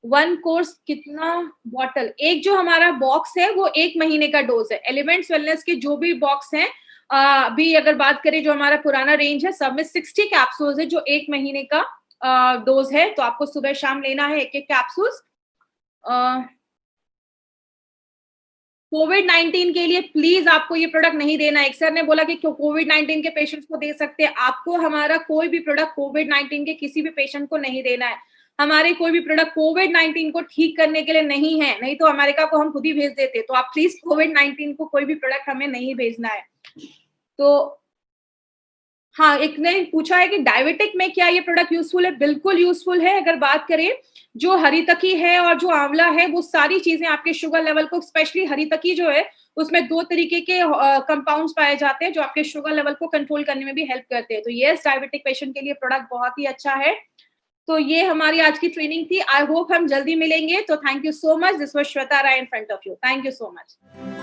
1 कोर्स कितना बॉटल? एक जो हमारा बॉक्स है वो 1 महीने का डोज है। एलिमेंट्स वेलनेस के जो भी बॉक्स हैं, अभी अगर बात करें जो हमारा पुराना रेंज है, सब में 60 कैप्सूल्स है जो 1 महीने का डोज है, तो आपको सुबह शाम लेना है 1-1 कैप्सूल्स। कोविड-19 के लिए प्लीज आपको ये प्रोडक्ट नहीं देना है। एक सर ने बोला कि कोविड-19 के पेशेंट्स को दे सकते हैं, आपको हमारा कोई भी प्रोडक्ट कोविड-19 के किसी भी पेशेंट को नहीं देना है। हमारे कोई भी प्रोडक्ट कोविड-19 को ठीक करने के लिए नहीं है, नहीं तो अमेरिका को हम खुद ही भेज देते। तो आप प्लीज कोविड-19 को कोई भी प्रोडक्ट हमें नहीं भेजना है। तो हाँ, एक ने पूछा है कि डायबिटिक में क्या ये प्रोडक्ट यूज़फुल है? बिल्कुल यूज़फुल है। अगर बात करें, जो हरी तकी है और जो आंवला है, वो सारी चीज़ें आपके शुगर लेवल को, स्पेशली हरी तकी जो है, उसमें 2 तरीके के कंपाउंड्स पाए जाते हैं, जो आपके शुगर लेवल को कंट्रोल करने में भी हेल्प करते हैं। तो येस, डायबिटिक पेशेंट के लिए प्रोडक्ट बहुत ही अच्छा है। तो ये हमारी आज की ट्रेनिंग थी। आई होप हम जल्दी मिलेंगे। तो thank you so much. This was Shweta Rai in front of you. Thank you so much.